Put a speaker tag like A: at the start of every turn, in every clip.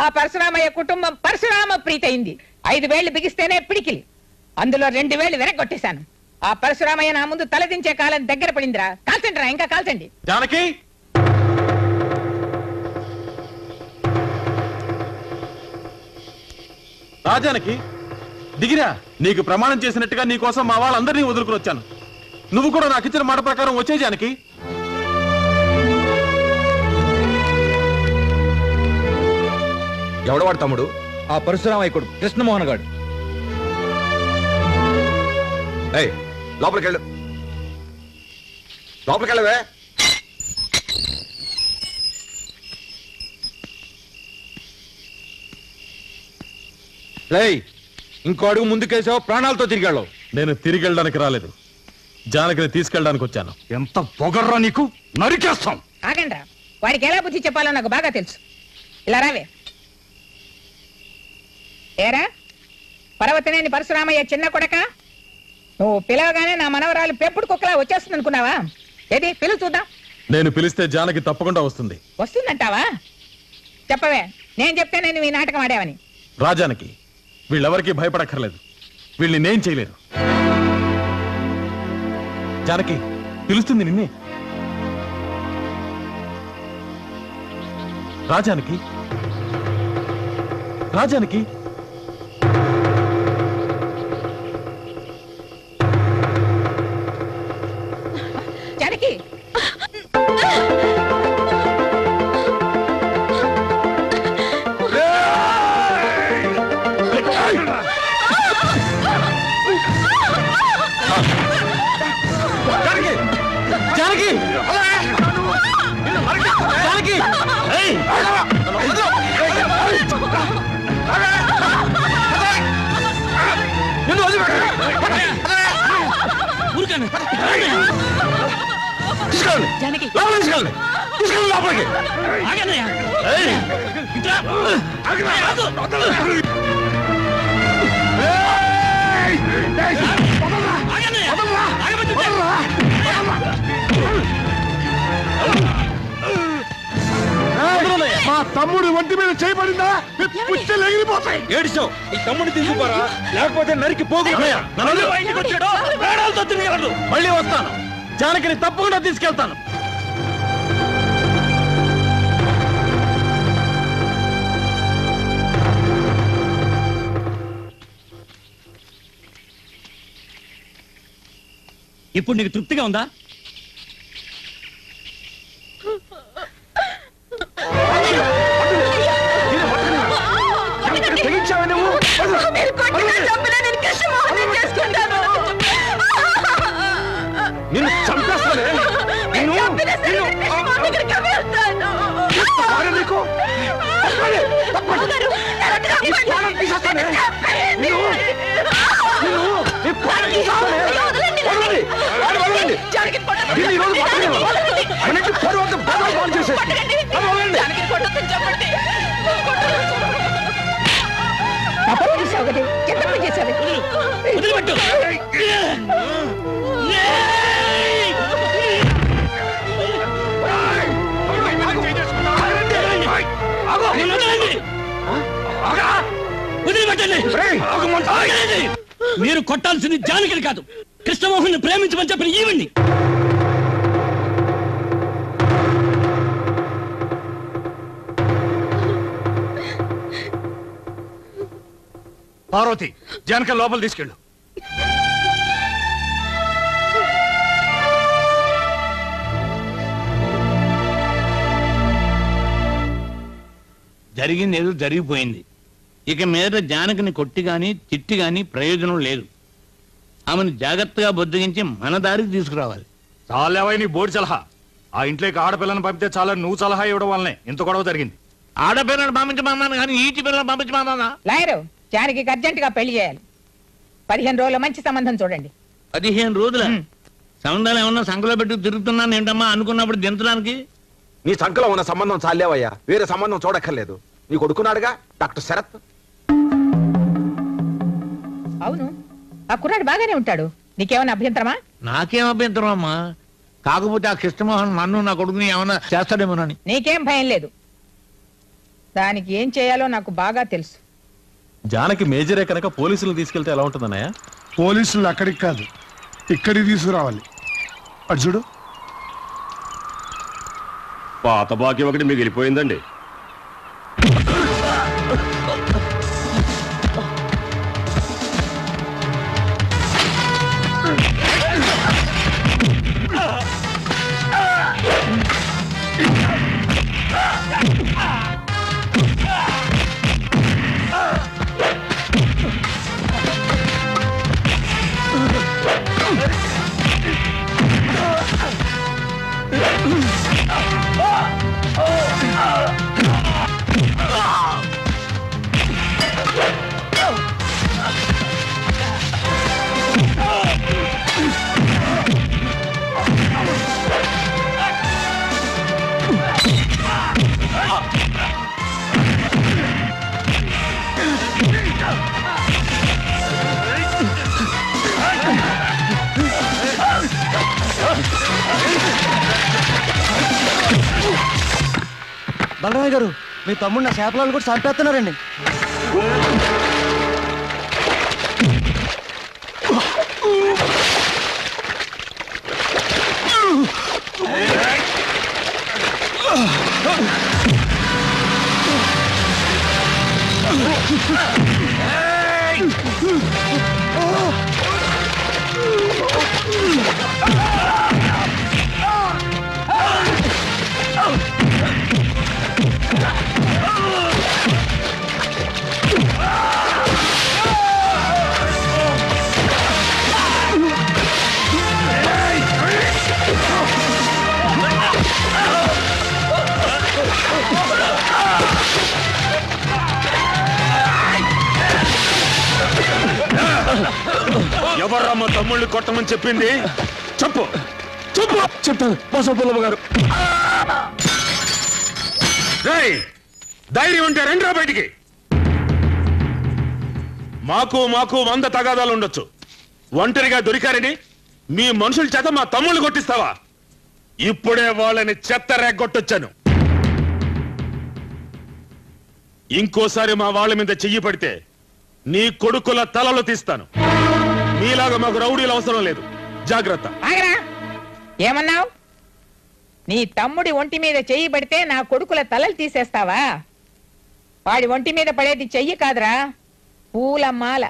A: ఆ పరశురామయ్య కుటుంబం పరశురామ ప్రీతి అయింది. 5 వేళ్లు బిగిస్తేనే పిడికిలి, అందులో 2 వేళ్లు వెనక్కొట్టేశాను. ఆ పరశురామయ్య నా ముందు తలదించే కాలం దగ్గర పడిందిరా. కాల్చండిరా, ఇంకా కాల్చండి.
B: జానకి, రాజానకి దిగిరా. నీకు ప్రమాణం చేసినట్టుగా నీకోసం మా వాళ్ళందరినీ వదులుకుని వచ్చాను. నువ్వు కూడా నాకు ఇచ్చిన మాట ప్రకారం వచ్చే జానకి.
C: ఎవడవాడు తమ్ముడు?
D: ఆ పరశురామయ్యకుడు కృష్ణమోహన్ గారు.
C: లోపలికెళ్ళు, లోపలికెళ్ళవే.
D: ఇంకో అడుగు ముందుకేసావు, ప్రాణాలతో తిరిగాళ్ళవు.
B: నేను తిరిగి వెళ్ళడానికి రాలేదు, జానకిని తీసుకెళ్ళడానికి వచ్చాను.
D: ఎంత పొగర్రా నీకు, నరికేస్తాం.
A: ఆగండ్రా, వాడికి ఎలా బుద్ధి చెప్పాలో నాకు బాగా తెలుసు. ఇలా రావే. ఏరా పర్వతనేని పరశురామయ్య చిన్న కొడక, నువ్వు పిలవగానే నా మనవరాలు పెంపుడు కుక్కలా వచ్చేస్తుంది అనుకున్నావా? ఏది పిలువు చూద్దాం.
B: నేను పిలిస్తే జానకి తప్పకుండా వస్తుంది.
A: వస్తుందంటావా? చెప్పవే, నేను చెప్తేనే నువ్వు ఈ నాటకం ఆడావని.
B: రాజానికి వీళ్ళెవరికీ భయపడక్కర్లేదు, వీళ్ళని నేను చేయలేరు. జానకి పిలుస్తుంది నిన్నే. రాజానికి, రాజానికి
A: జానకి
B: జానకి జానకి
C: మా తమ్ముడు ఒంటి మీద చేయబడిందా? పుచ్చలు ఎగిరిపోతాయి.
D: ఏడిచావు, ఈ తమ్ముడిని తీసుకుపోరా, లేకపోతే నరికి పోగు.
B: మళ్ళీ వస్తాను, జానకిని తప్పకుండా తీసుకెళ్తాను.
E: ఇప్పుడు నీకు తృప్తిగా ఉందా?
C: నిన్ను చంపేస్తానే.
E: మీరు కొట్టాల్సింది జానకిని కాదు, కృష్ణమోహన్ ప్రేమించమని చెప్పిన ఈవిడ్ని.
D: పార్వతి, జానకి లోపల తీసుకెళ్ళు.
F: జరిగింది ఏదో జరిగిపోయింది. ఇక మీద జానకిని కొట్టి గాని తిట్టి గాని ప్రయోజనం లేదు. ఆమెను జాగ్రత్తగా బొద్దుగించి మన దారికి తీసుకురావాలి.
D: చాలేవై నీ బోర్డు సలహా. ఆ ఇంట్లోకి ఆడపిల్లని పంపితే చాలా నువ్వు సలహా ఇవ్వడం వల్లనే ఇంత గొడవ జరిగింది.
F: ఆడపిల్లను పంపించమన్నాను కానీ ఈటి పిల్లలను పంపించమన్నా.
A: లాయరు, జానకి అర్జెంటుగా పెళ్లి చేయాలి. 15 రోజుల మంచి సంబంధం చూడండి.
F: 15 రోజుల సంబంధాలు ఏమన్నా సంఖలో పెట్టి తిరుగుతున్నాను ఏంటమ్మా అనుకున్నప్పుడు దించడానికి.
C: నీ సంఖలో ఉన్న సంబంధం చాలేవయ్యా, వేరే సంబంధం చూడక్కర్లేదు. నీ కొడుకున్నాడుగా డాక్టర్ శరత్.
A: అవును, ఆ కుర్రాడు బాగానే ఉంటాడు. నీకేమైనా అభ్యంతరమా?
F: నాకేం అభ్యంతరం అమ్మా, కాకపోతే ఆ కృష్ణమోహన్ నన్ను నా కొడుకుని ఏమన్నా చేస్తాడేమోనని.
A: నీకేం భయం లేదు. దానికి ఏం చేయాలో నాకు బాగా తెలుసు.
B: జానకి మేజరే కనుక పోలీసులు తీసుకెళ్తే ఎలా ఉంటుందన్నయ్య?
G: పోలీసులు అక్కడికి కాదు ఇక్కడికి తీసుకురావాలి. అటు చూడు.
H: పాత బాకీ ఒకటి మిగిలిపోయిందండి.
I: బలరామయ్య గారు, మీ తమ్ముడు నా చేపలను కూడా చంపేస్తున్నారండి.
H: ఎవర్రా మా తమ్ముళ్ళు కొట్టమని చెప్పింది? చెప్పు చెప్పు.
I: చెప్తాను బసవపుల్లమ్మ గారు.
H: రేయ్, ధైర్యం ఉంటే రండిరా బయటికి. మాకు 100 తగాదాలు ఉండొచ్చు. ఒంటరిగా దొరికారని మీ మనుషుల చేత మా తమ్ముళ్ళు కొట్టిస్తావా? ఇప్పుడే వాళ్ళని చెత్త రేగొట్టొచ్చాను. ఇంకోసారి మా వాళ్ళ మీద చెయ్యి పడితే నీ కొడుకుల తలలు తీస్తాను. మీలాగా మాకు రౌడీలు అవసరం లేదు. జాగ్రత్త.
A: ఆగరా, ఏమన్నావు? నీ తమ్ముడి ఒంటి మీద చెయ్యి పడితే నా కొడుకుల తలలు తీసేస్తావా? వాడి ఒంటి మీద పడేది చెయ్యి కాదురా, పూలమాల.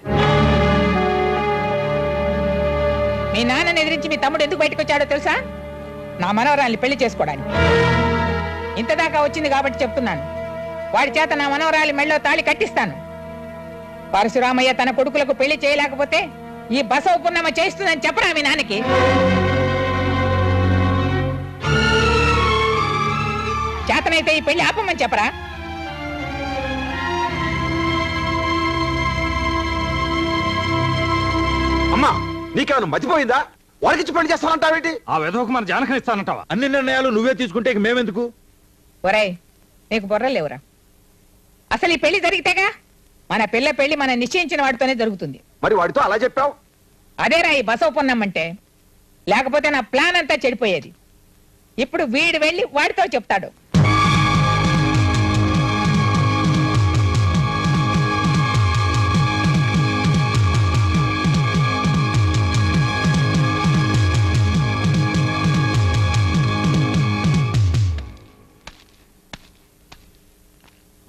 A: మీ నాన్నని ఎదిరించి మీ తమ్ముడు ఎందుకు బయటకు వచ్చాడో తెలుసా? నా మనవరాల్ని పెళ్లి చేసుకోవడానికి. ఇంతదాకా వచ్చింది కాబట్టి చెప్తున్నాను. వాడి చేత నా మనవరాలి మెళ్ళో తాళి కట్టిస్తాను. పరశురామయ్య తన కొడుకులకు పెళ్లి చేయలేకపోతే ఈ బసవ పున్నమ్మ చేస్తుందని చెప్పరా మీ నాన్నకి? చేతనైతే ఈ పెళ్లి ఆపమని చెప్పరా?
C: అమ్మా, నీకేమైనా మతిపోయిందా? వాడికిచ్చి పెళ్లి చేస్తానంటావేంటి?
D: ఆ విధవకు మన జానకం ఇస్తానంటావా?
I: అన్ని నిర్ణయాలు నువ్వే తీసుకుంటే ఇక మేమెందుకు?
A: ఒరేయ్, నీకు బుర్రలేవురా? అసలు ఈ పెళ్లి జరిగితేగా మన పిల్ల పెళ్లి మనం నిశ్చయించిన వాడితోనే జరుగుతుంది.
C: మరి వాడితో అలా చెప్పావు?
A: అదేరా ఈ బసవ పున్నమ్మంటే. లేకపోతే నా ప్లాన్ అంతా చెడిపోయేది. ఇప్పుడు వీడు వెళ్ళి వాడితో చెప్తాడు.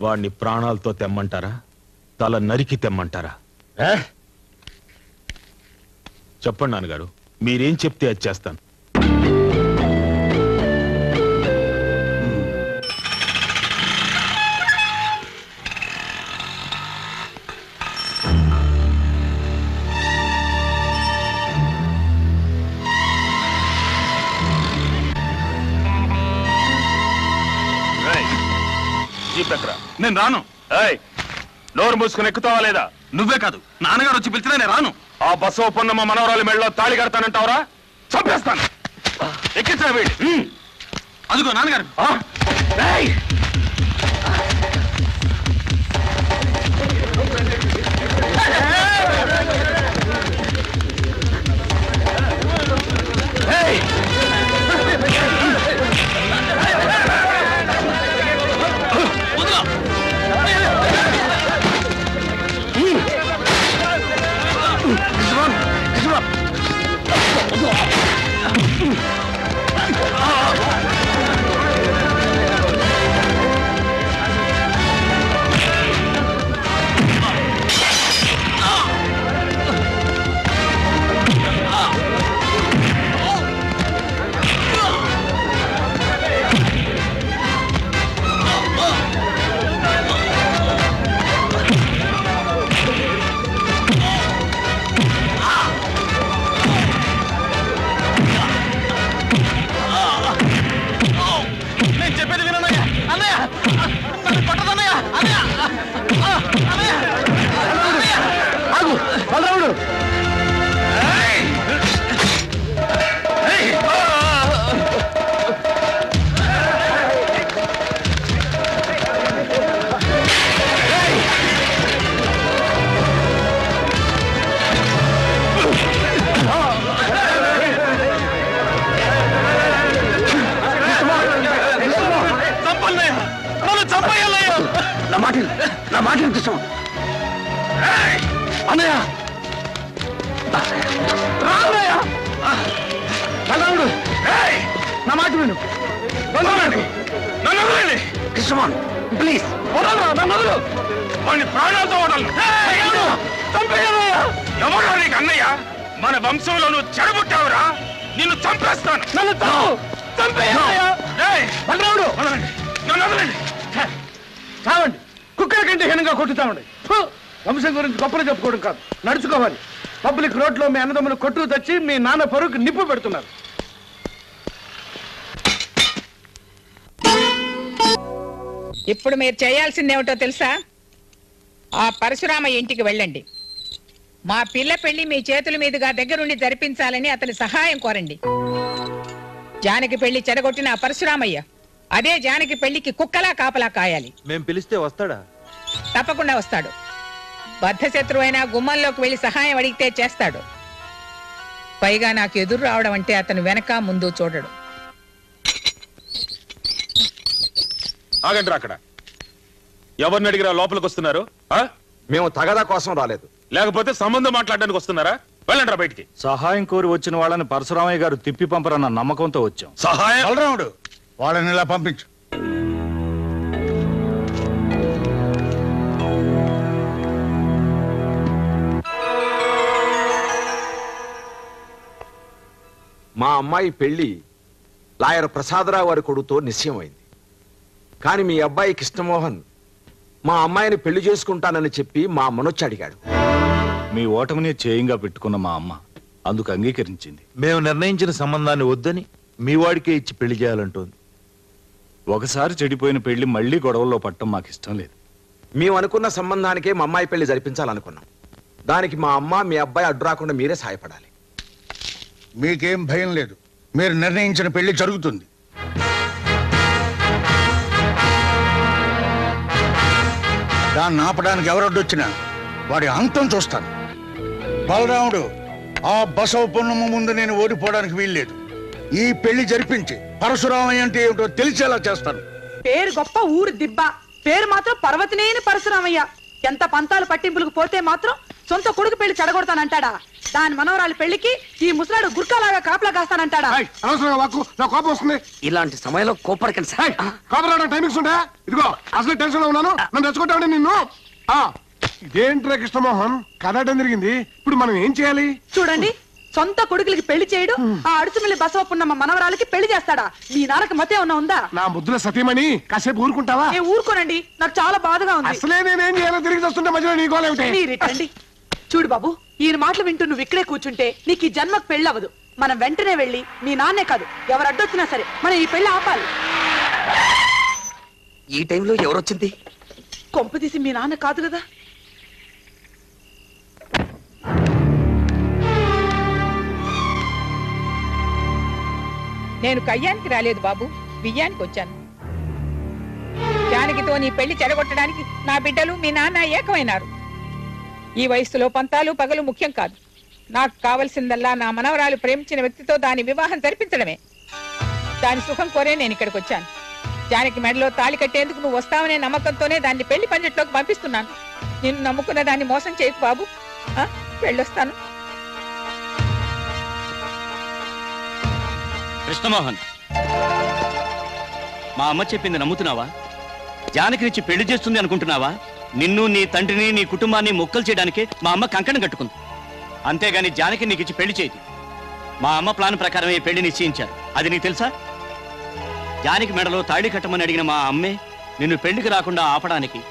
H: వాణ్ణి ప్రాణాలతో తెమ్మంటారా, తల నరికి తెమ్మంటారా? చెప్పండి నాన్నగారు, మీరేం చెప్తే అది చేస్తాను.
B: నేను రాను.
H: నోరు మూసుకుని ఎక్కుతావా లేదా?
B: నువ్వే కాదు, నాన్నగారు వచ్చి పిలిచినా నేను రాను.
H: ఆ బసవ పొన్నమ్మ మనవరాలి మెళ్ళలో తాళి కడతానంటావరా? చంపేస్తాను. ఎక్కించా వీడి.
B: అదిగో నాన్నగారు.
I: నా మాట వినిపిస్తాం అన్నయ్య రామయ్య బలరాముడు నా మాట విను కృష్ణమాన్ ప్లీజ్
H: వాడిని ప్రాణాలతో వదలను. ఎవరా నీకు అన్నయ్య? మన వంశంలో నువ్వు చెడబుట్టావురా, నిన్ను చంపేస్తాను.
I: బలరాముడు
H: నన్ను వదలండి.
I: చావండి, కుక్కల కంటే హీనంగా కొట్టుతామండి. వంశం గురించి గొప్పలు చెప్పుకోవడం కాదు, నడుచుకోవాలి. పబ్లిక్ రోడ్లో మీ అన్నదమ్ములు కొట్టుకు తెచ్చి మీ నాన్న పరువుకి నిప్పు పెడుతున్నారు.
A: ఇప్పుడు మీరు చేయాల్సిందేమిటో తెలుసా? ఆ పరశురామ ఇంటికి వెళ్ళండి. మా పిల్ల పెళ్లి మీ చేతుల మీదుగా దగ్గరుండి జరిపించాలని అతని సహాయం కోరండి. జానకి పెళ్లి చెడగొట్టిన ఆ పరశురామయ్య అదే జానకి పెళ్లికి కుక్కలా కాపలా కాయాలి.
I: మేం పిలిస్తే వస్తాడా?
A: తప్పకుండా వస్తాడు. బద్ధశత్రువైనా గుమ్మంలోకి వెళ్లి సహాయం అడిగితే చేస్తాడు. పైగా నాకు ఎదురు రావడం అంటే అతను వెనక ముందు చూడడు.
H: ఆగండి అక్కడ. ఎవరిని అడిగిరా లోపలికి వస్తున్నారు?
C: మేము తగదా కోసం రాలేదు.
H: లేకపోతే సంబంధం మాట్లాడడానికి వస్తున్నారా? వెళ్ళండి రా బయటికి.
D: సహాయం కోరి వచ్చిన వాళ్ళని పరశురామయ్య గారు తిప్పి పంపరన్న నమ్మకంతో వచ్చాం.
H: సహాయం?
G: బలరాముడు వాళ్ళని ఇలా పంపించు.
C: మా అమ్మాయి పెళ్లి లాయర్ ప్రసాదరావు వారి కొడుకుతో నిశ్చయమైంది. కానీ మీ అబ్బాయి కృష్ణమోహన్ మా అమ్మాయిని పెళ్లి చేసుకుంటానని చెప్పి మా అమ్మనొచ్చి అడిగాడు.
D: మీ ఓటమిని చేయంగా పెట్టుకున్న మా అమ్మ అందుకు అంగీకరించింది.
I: మేము నిర్ణయించిన సంబంధాన్ని వద్దని మీ వాడికే ఇచ్చి పెళ్లి చేయాలంటోంది.
D: ఒకసారి చెడిపోయిన పెళ్లి మళ్లీ గొడవల్లో పట్టడం మాకు ఇష్టం లేదు.
C: మేము అనుకున్న సంబంధానికే మా అమ్మాయి పెళ్లి జరిపించాలనుకున్నాం. దానికి మా అమ్మ మీ అబ్బాయి అడ్డు రాకుండా మీరే సహాయపడాలి.
G: మీకేం భయం లేదు, మీరు నిర్ణయించిన పెళ్లి జరుగుతుంది. దాన్ని ఆపడానికి ఎవరొడ్డొచ్చినా వాడి అంతం చూస్తాను. బలరాముడు, ఆ బసవ పున్నమ్మ ముందు నేను ఓడిపోవడానికి వీల్లేదు. ఈ పెళ్లి జరిపించి పరశురామయ్య అంటే ఏమిటో తెలిసేలా చేస్తాను.
J: పేరు గొప్ప, ఊరు దిబ్బ, పేరు మాత్రం పర్వతనేని పరశురామయ్య. ఎంత పంతాలు పట్టింపులకు పోతే మాత్రం సొంత కొడుకు పెళ్లి చెడగొడతానంటాడా? దాని మనవరాలి పెళ్లికి ఈ ముసలాడు గుర్కాలాగా కాపలా కాస్తానంటాడా?
G: అనవసరంగా వాక్కు, నా కోపం వస్తుంది.
I: ఇలాంటి సమయంలో కోపడకండి సార్.
G: కోపం రావడం టైమింగ్స్ ఉంటాయా? ఇదిగో అసలు టెన్షన్ లో ఉన్నాను, నన్ను తెచ్చుకుంటామండి నిన్ను. ఇదేంట్రా కృష్ణమోహన్, కదటం జరిగింది. ఇప్పుడు మనం ఏం చేయాలి?
J: చూడండి, సొంత కొడుకులకి పెళ్లి చేయడు, ఆ అడుసుమిల్లి బసవ పున్నమ్మ మనవరాలకి పెళ్లి చేస్తాడా? మీ నాన్నకి మతే ఉన్నా ఉందా?
G: నా ముద్దుల సతీమణి, కాసేపు ఊరుకుంటావా?
J: నేను ఊరుకోనండి, నాకు చాలా బాధగా ఉంది.
G: అసలే నేనేం చేయాలో తిరిగి వస్తుంటే మధ్యలో నీ గోలేమిటి?
J: మీరిటండి. చూడు బాబు, ఈయన మాటలు వింటూ నువ్వు ఇక్కడే కూర్చుంటే నీకు ఈ జన్మకు పెళ్లి అవ్వదు. మనం వెంటనే వెళ్ళి మీ నాన్నే కాదు ఎవరు అడ్డొచ్చినా సరే మనం ఈ పెళ్లి ఆపాలి.
I: ఈ టైంలో ఎవరొచ్చింది?
J: కొంప తీసి మీ నాన్న కాదు కదా?
A: నేను కయ్యానికి రాలేదు బాబు, బియ్యానికి వచ్చాను. జానకితో నీ పెళ్లి చెడగొట్టడానికి నా బిడ్డలు మీ నాన్న ఏకమైనారు. ఈ వయసులో పంతాలు పగలు ముఖ్యం కాదు. నాకు కావలసిందల్లా నా మనవరాలు ప్రేమించిన వ్యక్తితో దాని వివాహం జరిపించడమే. దాని సుఖం కోరే నేను ఇక్కడికి వచ్చాను. జానకి మెడలో తాళి కట్టేందుకు నువ్వు వస్తావనే నమ్మకంతోనే దాన్ని పెళ్లి పందిట్లోకి పంపిస్తున్నాను. నిన్ను నమ్ముకున్న దాన్ని మోసం చేయకు బాబు. వెళ్ళొస్తాను.
E: కృష్ణమోహన్, మా అమ్మ చెప్పింది నమ్ముతున్నావా? జానకినిచ్చి పెళ్లి చేస్తుంది అనుకుంటున్నావా? నిన్ను, నీ తండ్రిని, నీ కుటుంబాన్ని మొక్కలు చేయడానికే మా అమ్మ కంకణం కట్టుకుంది. అంతేగాని జానకి నీకు ఇచ్చి పెళ్లి చేయదు. మా అమ్మ ప్లాన్ ప్రకారం ఈ పెళ్లి నిశ్చయించారు. అది నీకు తెలుసా? జానకి మెడలో తాళి కట్టమని అడిగిన మా అమ్మే నిన్ను పెళ్లికి రాకుండా ఆపడానికి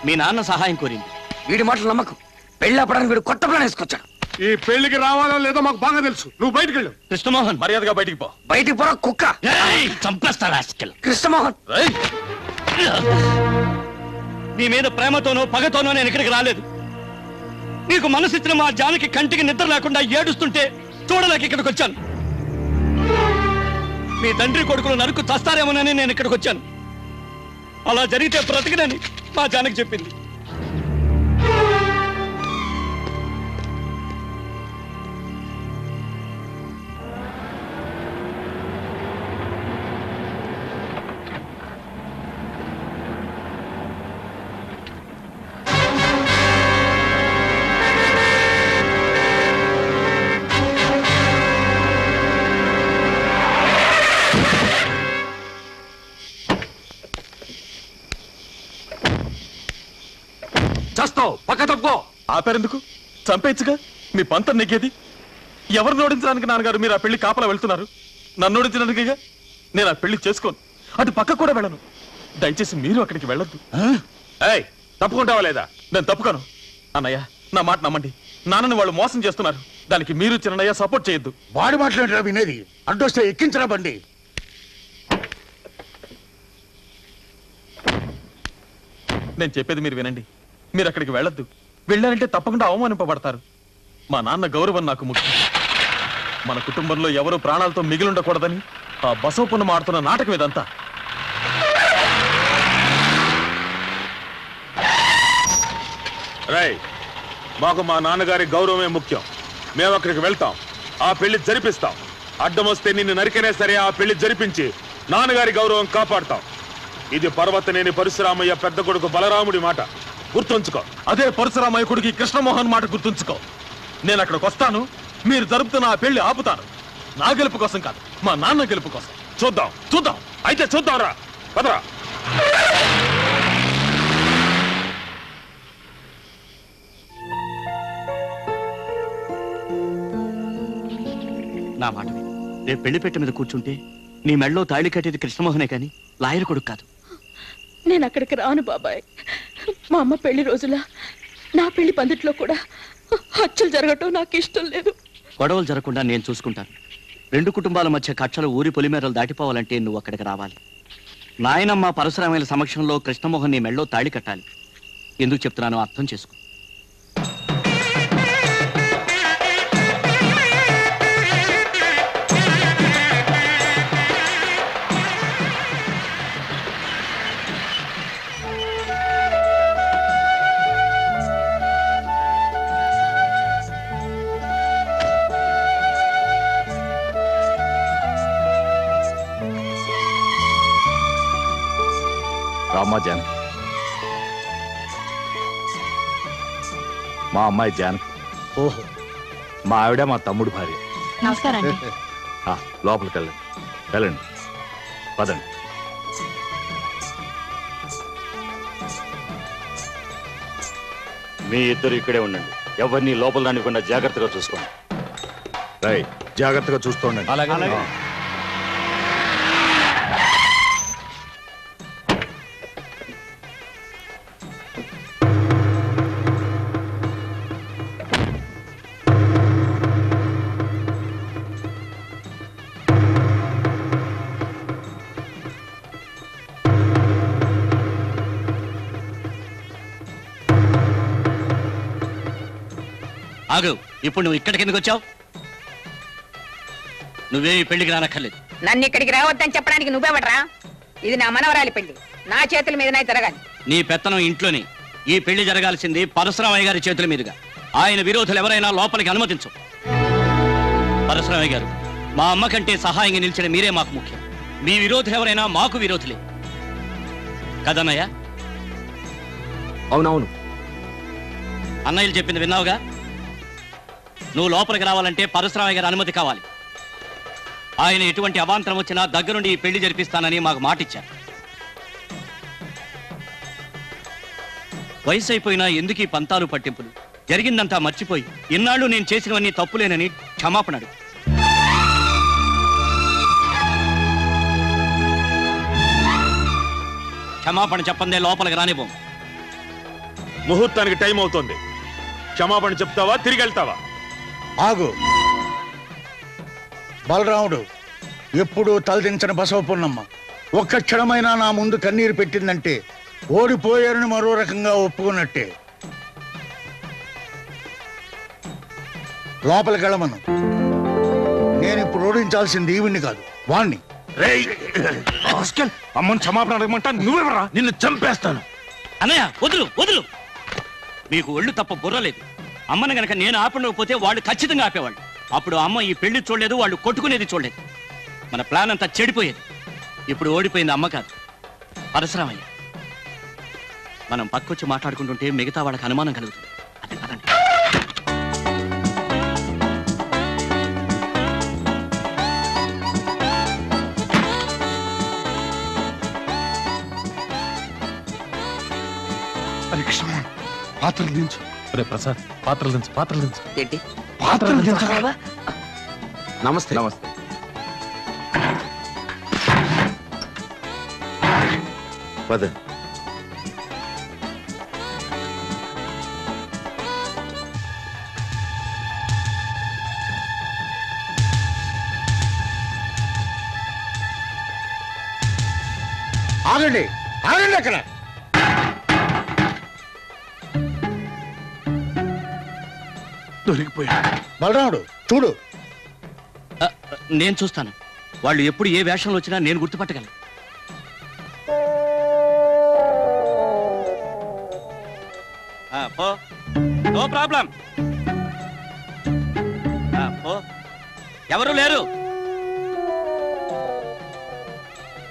E: మీ నాన్న సహాయం కోరింది.
I: వీడి మాటలు నమ్మకం. పెళ్లి ఆపడానికి వీడు కొత్త ప్లాన్ వేసుకొచ్చాడు.
G: ఈ పెళ్లికి రావాలో లేదో మాకు బాగా తెలుసు. నువ్వు బయటికి వెళ్ళు.
E: కృష్ణమోహన్,
H: మర్యాదగా బయటికి పో.
I: బయటికి పోరా కుక్క.
E: చంపేస్తారా?
I: కృష్ణమోహన్,
E: నీ మీద ప్రేమతోనో పగతోనో నేను ఇక్కడికి రాలేదు. నీకు మనసిచ్చిన మా జానకి కంటికి నిద్ర లేకుండా ఏడుస్తుంటే చూడలేక ఇక్కడికి వచ్చాను. మీ తండ్రి కొడుకులు నరుకు చస్తారేమోనని నేను ఇక్కడికి వచ్చాను. అలా జరిగితే బ్రతికినని మా జానకి చెప్పింది.
C: చస్తావు పక్క తప్పుకో.
B: ఆపారెందుకు? చంపేచ్చుగా. మీ పంతం నెగ్గేది. ఎవరిని ఓడించడానికి నాన్నగారు మీరు ఆ పెళ్లి కాపలా వెళ్తున్నారు? నన్ను ఓడించడానికిగా. నేను ఆ పెళ్లి చేసుకోను, అటు పక్క కూడా వెళ్ళను. దయచేసి మీరు అక్కడికి వెళ్ళొద్దు.
H: ఏయ్, తప్పుకుంటావా లేదా?
B: నేను తప్పుకోను. అన్నయ్య, నా మాట నమ్మండి. నాన్నని వాళ్ళు మోసం చేస్తున్నారు. దానికి మీరు చిన్నయ్య సపోర్ట్ చేయొద్దు.
G: వాడి మాట్లాడరా వినేది? అడ్డొస్తే ఎక్కించరా బండి.
B: నేను చెప్పేది మీరు వినండి. మీరు అక్కడికి వెళ్ళొద్దు. వెళ్ళారంటే తప్పకుండా అవమానింపబడతారు. మా నాన్న గౌరవం నాకు ముఖ్యం. మన కుటుంబంలో ఎవరు ప్రాణాలతో మిగిలిండకూడదని ఆ బసవపున్న ఆడుతున్న నాటకం ఇదంతా.
H: రై, మాకు మా నాన్నగారి గౌరవమే ముఖ్యం. మేము అక్కడికి వెళ్తాం, ఆ పెళ్లి జరిపిస్తాం. అడ్డం వస్తే నిన్ను నరికనే సరే ఆ పెళ్లి జరిపించి నాన్నగారి గౌరవం కాపాడుతాం. ఇది పర్వతనేని పరశురామయ్య పెద్ద కొడుకు బలరాముడి మాట, గుర్తుంచుకో.
B: అదే పరశురామయ్య కొడుకు కృష్ణమోహన్ మాట గుర్తుంచుకో. నేను అక్కడికి వస్తాను, మీరు జరుపుతున్న ఆ పెళ్లి ఆపుతాను. నా గెలుపు కోసం కాదు, మా నాన్న గెలుపు కోసం.
H: చూద్దాం చూద్దాం, అయితే చూద్దాం. రా పదరా.
E: నా మాట విను. రేపు పెళ్లి పెట్టె మీద కూర్చుంటే నీ మెళ్ళలో తాళి కట్టేది కృష్ణమోహనే కాని లాయర్ కొడుకు కాదు.
K: నేను అక్కడికి రాను బాబాయ్. మా అమ్మ పెళ్లి రోజుల నా పెళ్లి పందిట్లో కూడా హత్యలు జరగటం నాకు ఇష్టం లేదు.
E: గొడవలు జరగకుండా నేను చూసుకుంటాను. రెండు కుటుంబాల మధ్య కక్షలు ఊరి పొలిమేరలు దాటిపోవాలంటే నువ్వు అక్కడికి రావాలి. నాయనమ్మ పరశురామయ్యల సమక్షంలో కృష్ణమోహన్ నీ మెళ్ళలో తాళి కట్టాలి. ఎందుకు చెప్తున్నానో అర్థం చేసుకో.
D: రామ్మా జానకి. మా అమ్మాయి జానకి.
G: ఓహో,
D: మా ఆవిడ మా తమ్ముడు భార్య.
K: నమస్కారం.
D: లోపలికి వెళ్ళండి, వెళ్ళండి, పదండి. మీ ఇద్దరు ఇక్కడే ఉండండి. ఎవరిని లోపల రానివ్వకుండా జాగ్రత్తగా చూసుకోండి. రై, జాగ్రత్తగా చూస్తూ
B: అలాగే.
E: ఆగు. ఇప్పుడు నువ్వు ఇక్కడికి ఎందుకు వచ్చావు? నువ్వే ఈ పెళ్లికి రానక్కర్లేదు.
A: నన్ను ఇక్కడికి రావద్దని చెప్పడానికి నువ్వెవడరా? ఇది నా మనవరాలి పెళ్లి, నా చేతుల మీదనే జరగాలి.
E: నీ పెత్తనం ఇంట్లోని. ఈ పెళ్లి జరగాల్సింది పరశురామయ్య గారి చేతుల మీదుగా. ఆయన విరోధులు ఎవరైనా లోపలికి అనుమతించు. పరశురామయ్య గారు, మా అమ్మ కంటే సహాయంగా నిలిచిన మీరే మాకు ముఖ్యం. మీ విరోధులు ఎవరైనా మాకు విరోధులే కదన్నయ్య?
C: అవునవును.
E: అన్నయ్యలు చెప్పింది విన్నావుగా. నువ్వు లోపలికి రావాలంటే పరశురామయ్య గారి అనుమతి కావాలి. ఆయన ఎటువంటి అవాంతరం వచ్చినా దగ్గరుండి ఈ పెళ్లి జరిపిస్తానని మాకు మాటిచ్చారు. వయసు అయిపోయినా ఎందుకు ఈ పంతాలు పట్టింపులు? జరిగిందంతా మర్చిపోయి ఇన్నాళ్ళు నేను చేసినవన్నీ తప్పులేనని క్షమాపణ అడుగు. క్షమాపణ చెప్పందే లోపలికి రానివ్వం.
H: ముహూర్తానికి టైం అవుతుంది. క్షమాపణ చెప్తావా, తిరిగి వెళ్తావా?
G: ఆగు. బలరాముడు ఎప్పుడూ తలదించని బసవపున్నమ్మ ఒక్క క్షణమైనా నా ముందు కన్నీరు పెట్టిందంటే ఓడిపోయారని మరో రకంగా ఒప్పుకున్నట్టే. లోపలికి వెళ్ళమను. నేను ఇప్పుడు ఓడించాల్సింది ఈవిడ్ని కాదు, వాణ్ణి.
D: అమ్మని క్షమాపణ అడగమంటా. నువ్వెవరా? నిన్ను చంపేస్తాను.
E: అన్నయ్య వదులు వదులు. మీకు ఒళ్ళు తప్ప బుర్రలేదు. అమ్మని గనక నేను ఆపకపోతే వాళ్ళు ఖచ్చితంగా ఆపేవాళ్ళు. అప్పుడు అమ్మ ఈ పెళ్లి చూడలేదు, వాళ్ళు కొట్టుకునేది చూడలేదు. మన ప్లాన్ అంతా చెడిపోయేది. ఇప్పుడు ఓడిపోయింది అమ్మ కాదు, పరశురామయ్య. మనం పక్కొచ్చి మాట్లాడుకుంటుంటే మిగతా వాళ్ళకి అనుమానం కలుగుతుంది. అది పదండి.
G: అరే కృష్ణమోహన్,
I: పాత్రలు దించు.
B: రే ప్రసాద్, పాత్రలు దించు, పాత్రలు దించు.
L: ఏంటి
I: పాత్రలు దించు.
C: నమస్తే. నమస్తే. పద.
G: ఆగండి, ఆగండి అక్కడ.
I: దొరికిపోయాడు.
G: బలరాముడు చూడు.
E: నేను చూస్తాను. వాళ్ళు ఎప్పుడు ఏ వేషంలో వచ్చినా నేను గుర్తుపట్టగలను. No problem. ఎవరు లేరు.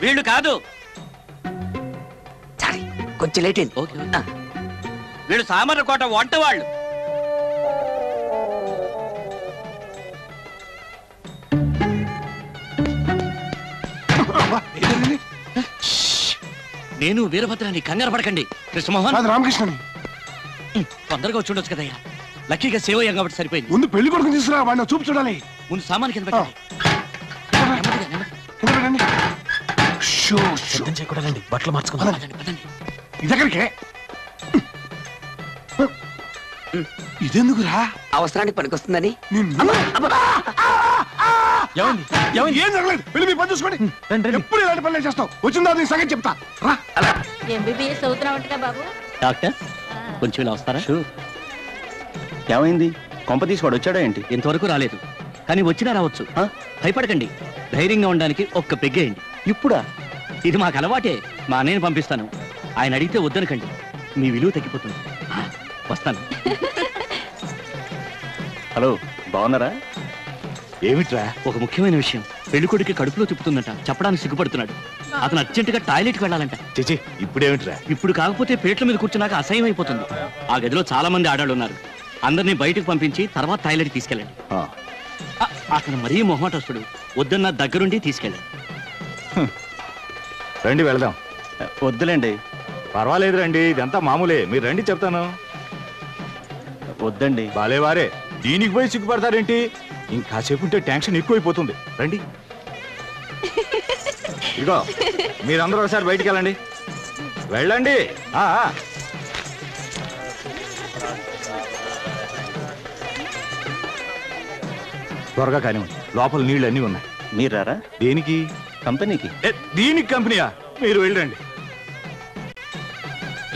E: వీళ్ళు కాదు.
L: సారీ, కొంచెం లేట్ అయింది.
E: ఓకే, వీళ్ళు సామర్లకోట వంట వాళ్ళు. నేను వీరభద్రాన్ని, కంగారు పడకండి. కృష్ణమోహన్,
I: రామకృష్ణని
E: తొందరగా వచ్చి ఉండొచ్చు కదయ్యా. లక్కీగా సేవ్ అయ్యాం కాబట్టి సరిపోయింది.
I: ముందు పెళ్లి కొడుకుని తీసుకురా, వాడిని చూపు చూడాలి.
E: ముందు సామాన్ కింద పెట్టండి.
B: సిద్ధం చేయకూడదండి, బట్టలు మార్చుకుందాం.
I: ఇదెక్కడికే? ఇదెందుకురా?
L: అవసరానికి పనికొస్తుందని.
I: ఏం జరగలేదు. వెళ్ళి మీ పని చూసుకోండి. ఎప్పుడు ఇలాంటి పనులు చేస్తావు? వచ్చిందా నీ సంగతి చెప్తా. రా.
M: ఎంబీబీఎస్ చదువుతున్నావంటగా బాబు.
E: డాక్టర్, కొంచెం ఇలా వస్తారా?
N: ఏమైంది? కొంప తీసి వాడు వచ్చాడా ఏంటి?
E: ఇంతవరకు రాలేదు, కానీ వచ్చినా రావచ్చు. భయపడకండి, ధైర్యంగా ఉండడానికి ఒక్క పెగ్గేయండి.
N: ఇప్పుడా?
E: ఇది మాకు అలవాటే. మా అన్నయ్యని పంపిస్తాను. ఆయన అడిగితే వద్దనకండి, మీ విలువ తగ్గిపోతుంది. వస్తాను.
N: హలో, బాగున్నారా?
D: ఏమిట్రా?
E: ఒక ముఖ్యమైన విషయం. పెళ్లికొడికి కడుపులో తిప్పుతుందంట, చెప్పడానికి సిగ్గుపడుతున్నాడు. అతను అర్జెంటుగా టాయిలెట్కి వెళ్ళాలంట.
D: చిచి, ఇప్పుడేమిట్రా?
E: ఇప్పుడు కాకపోతే పేట్ల మీద కూర్చున్నాక అసహ్యం అయిపోతుంది. ఆ గదిలో చాలా మంది ఆడాళ్ళు ఉన్నారు. అందరినీ బయటకు పంపించి తర్వాత టాయిలెట్ తీసుకెళ్ళండి. అతను మరీ మొహమాటస్తుడు, వద్దన్న దగ్గరుండి తీసుకెళ్ళండి.
D: రండి వెళదాం.
N: వద్దులేండి.
D: పర్వాలేదు రండి, ఇదంతా మామూలే. మీరు రండి, చెప్తాను.
N: వద్దండి.
D: బాలేవారే, దీనికి పోయి సిగ్గుపడతారేంటి? ఇంకాసేపు ఉంటే టెన్షన్ ఎక్కువైపోతుంది. రండి. ఇదిగో, మీరందరూ ఒకసారి బయటికి వెళ్ళండి. వెళ్ళండి. త్వరగా కానివ్వండి, లోపల నీళ్ళు అన్నీ ఉన్నాయి.
N: మీరు రారా?
D: దేనికి?
N: కంపెనీకి.
D: దీనికి కంపెనీయా? మీరు వెళ్ళండి.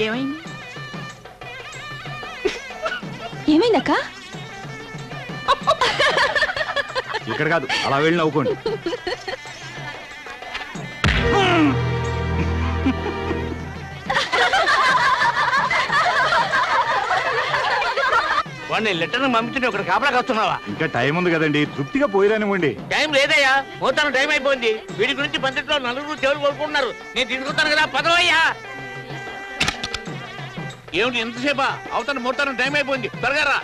K: ఏమైంది?
M: ఏమైందక్క?
D: ఇక్కడ కాదు, అలా వెళ్ళి నవ్వుకోండి.
F: వాడిని లెటర్ పంపించండి, ఒకటి కాపలా కాస్తున్నావా?
D: ఇంకా టైం ఉంది కదండి, తృప్తిగా పోయిరానివ్వండి.
F: టైం లేదయ్యా, మోతాను టైం అయిపోయింది. వీడి గురించి పందిట్లో నలుగురు చెవులు కోరుకుంటున్నారు. నేను తీసుకుంటాను కదా, పదవయ్యా. ఏమిటి ఎంతసేపా? అవతల మోతాను టైం అయిపోయింది, త్వరగా రా.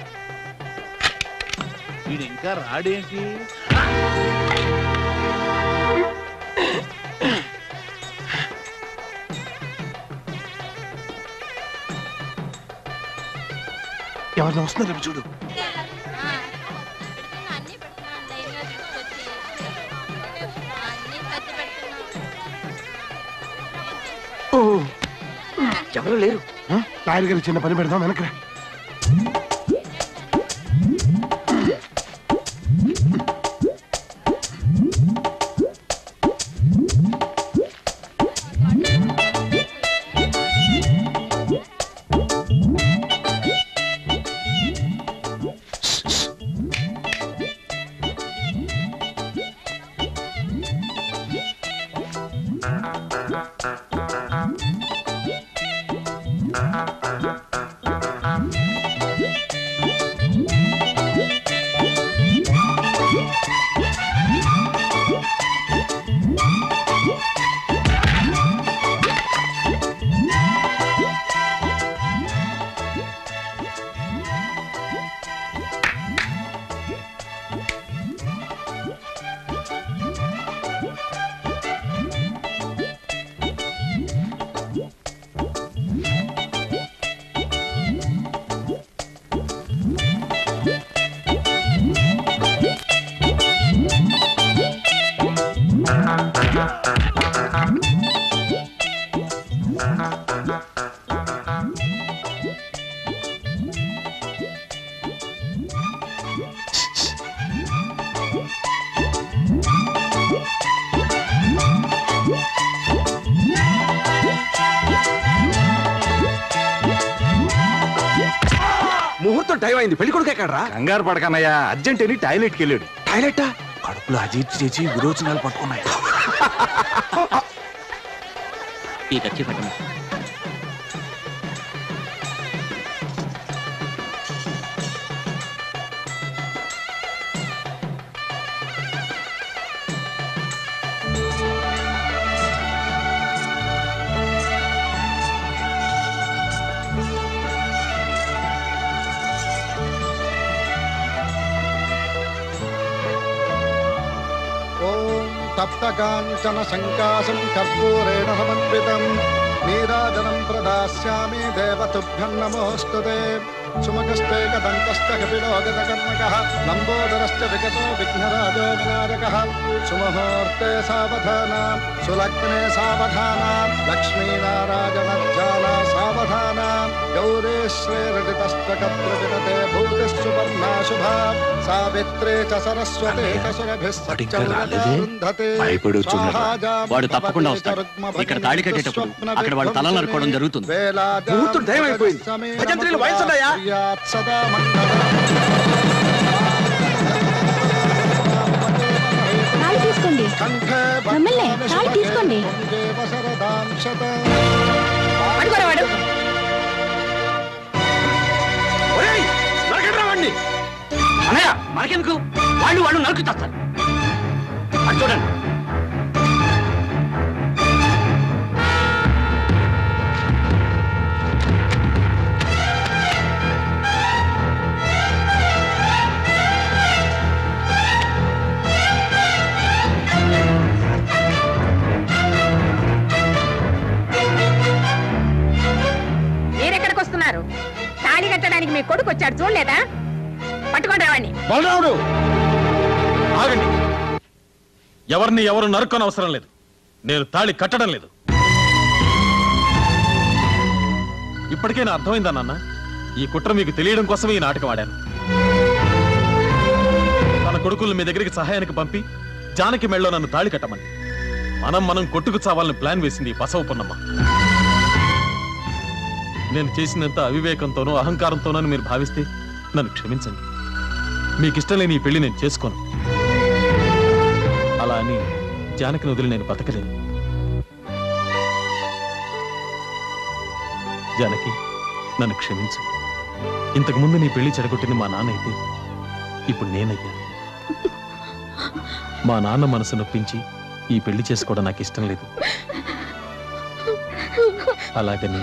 F: వీడు ఇంకా రాడేంటి?
I: ఎవరిని వస్తున్నారు చూడు.
L: ఎవరు లేరు.
I: లాయర్ గారికి చిన్న పని పెడదాం, వెనకరా.
C: ముహూర్తం టైం అయింది, పెళ్లి కొడుకు ఎక్కడరా?
D: కంగారు పడకనయ్యా, అర్జెంట్ అని టాయిలెట్కి వెళ్ళాడు.
C: టాయిలెట్
D: కడుపులో అజీర్తి చేసి విరోచనాలు పట్టుకున్నాయి.
E: ఈ కచ్చి పట్టణం
O: తప్తకాంచన సంకాశం కర్పూరేణ సమన్వితం నీరాజనం ప్రదాస్యామి దేవతుభ్యం నమోస్తుతే సుముఖస్తే కదంతశ్చ కపిలో గతకర్ణకః లంబోదరశ్చ విగతో విఘ్నరాజో వినాయకః సుముహూర్తే సావధానాం సులగ్నే సావధానాం లక్ష్మీనారాయణజ్జాలా సావధానాం గౌరీశ్రీరజితశ్చ కత్ర వినతే భూతిః సువర్ణా శుభా సావిత్రే చ సరస్వతే చ సురభిస్సచ్చరుంధతే.
E: వాడు తప్పకుండా వస్తాడు. ఇక్కడ తాళి కట్టేటప్పుడు అక్కడ వాడు తల నరుకోవడం జరుగుతుంది.
C: ముహూర్తం టైం అయిపోయింది. భజంత్రీలు వాయించండియా.
M: తాళి తీసుకోండి, మమ్మల్ని తాళి తీసుకోండి.
J: వాడు
E: అన్నయ్య మనకెందుకు, వాళ్ళు నరుకు చేస్తారు. అది చూడండి.
A: మీరెక్కడికి వస్తున్నారు? తాళి కట్టడానికి మీ కొడుకు వచ్చాడు, చూడలేదా? పట్టుకోండి రావండి.
B: బలరాముడు ఆగండి. ఎవరిని ఎవరు నరుక్కొని అవసరం లేదు. నేను తాళి కట్టడం లేదు. ఇప్పటికే నా అర్థమైందా నాన్న? ఈ కుట్ర మీకు తెలియడం కోసమే ఈ నాటకం ఆడాను. తన కొడుకులు మీ దగ్గరికి సహాయానికి పంపి జానకి మెళ్ళలో నన్ను తాళి కట్టమని మనం కొట్టుకు చావాలని ప్లాన్ వేసింది బసవ పున్నమ్మ. నేను చేసినంత అవివేకంతోనో అహంకారంతోనో మీరు భావిస్తే నన్ను క్షమించండి. మీకు ఇష్టం లేని ఈ పెళ్లి నేను చేసుకోను. అలా అని జానకిని వదిలి నేను బతకలేను. జానకి, నన్ను క్షమించు. ఇంతకుముందు నీ పెళ్లి చెడగొట్టింది మా నాన్న అయితే ఇప్పుడు నేనయ్యాను. మా నాన్న మనసు నొప్పించి ఈ పెళ్లి చేసుకోవడం నాకు ఇష్టం లేదు. అలాగని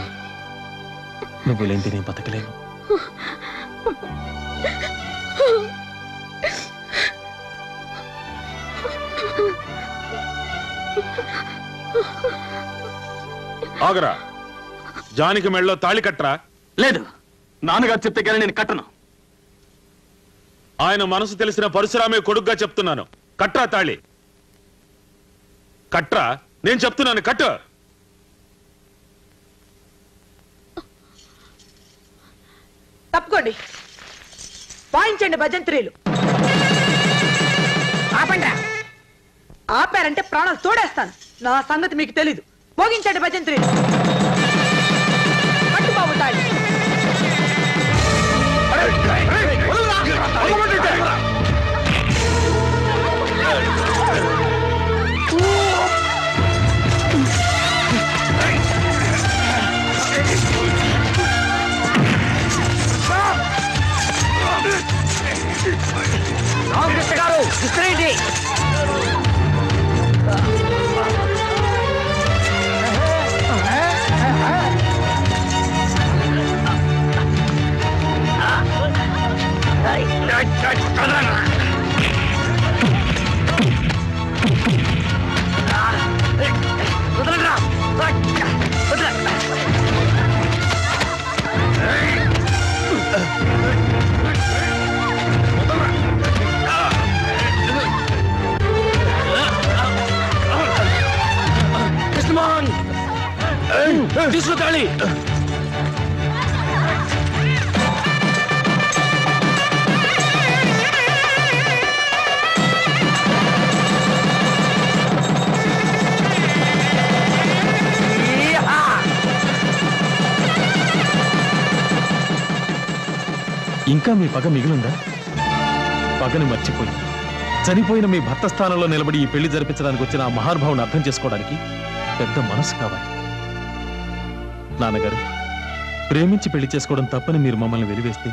B: నువ్వు లేనిది నేను బతకలేను.
H: ఆగరా, జానికి మెళ్ళలో తాళి కట్టరా.
E: లేదు, నాన్నగారు చెప్తే కానీ నేను కట్టను.
H: ఆయన మనసు తెలిసిన పరశురామే కొడుగ్గా చెప్తున్నాను. కట్రా తాళి. కట్రా, నేను చెప్తున్నాను, కట్టు.
J: తప్పుకోండి, వాయించండి భజంత్రీలు.
A: ఆపండి.
J: ఆపారంటే ప్రాణాలు తోడేస్తాను. నా సంగతి మీకు తెలీదు. భోగించండి భజంత్రీలు. పట్టుబాబు తాళి.
L: రామకృష్ణ గారు విసిరేయండి.
E: కృష్ణమోహన్ తీసుకో తాళి.
B: ఇంకా మీ పగ మిగిలిందా? పగని మర్చిపోయి చనిపోయిన మీ భర్త స్థానంలో నిలబడి ఈ పెళ్లి జరిపించడానికి వచ్చిన ఆ మహానుభావుని అర్థం చేసుకోవడానికి పెద్ద మనసు కావాలి. నాన్నగారు, ప్రేమించి పెళ్లి చేసుకోవడం తప్పని మీరు మమ్మల్ని వెలివేస్తే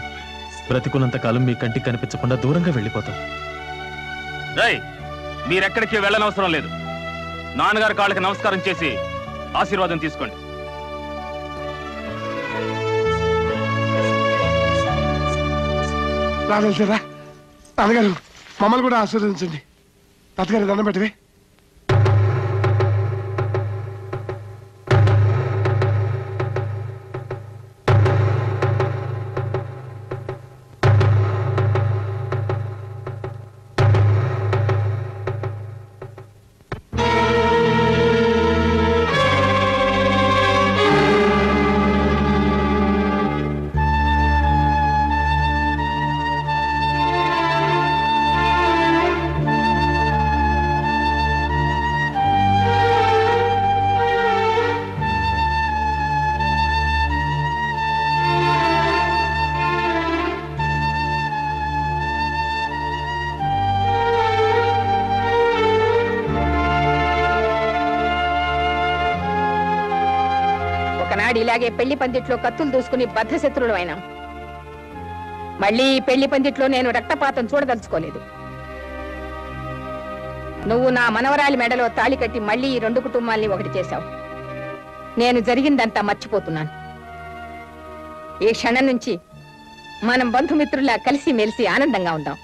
B: బ్రతికున్నంత కాలం మీ కంటికి కనిపించకుండా దూరంగా వెళ్ళిపోతాం.
E: మీరెక్కడికి వెళ్ళనవసరం లేదు. నాన్నగారి కాళ్ళకి నమస్కారం చేసి ఆశీర్వాదం తీసుకోండి.
I: రాలేదురా నాన్నగారు, మమ్మల్ని కూడా ఆశీర్వదించండి. తాతగారి దండం పెట్టవే.
A: ఇలాగే పెళ్లి పందిట్లో కత్తులు దూసుకుని బద్ధశత్రులు అయినా మళ్ళీ ఈ పెళ్లి పందిట్లో నేను రక్తపాతం చూడదలుచుకోలేదు. నువ్వు నా మనవరాలి మెడలో తాళి కట్టి మళ్ళీ ఈ రెండు కుటుంబాల్ని ఒకటి చేశావు. నేను జరిగిందంతా మర్చిపోతున్నాను. ఈ క్షణం నుంచి మనం బంధుమిత్రుల్లా కలిసి మెలిసి ఆనందంగా ఉందాం.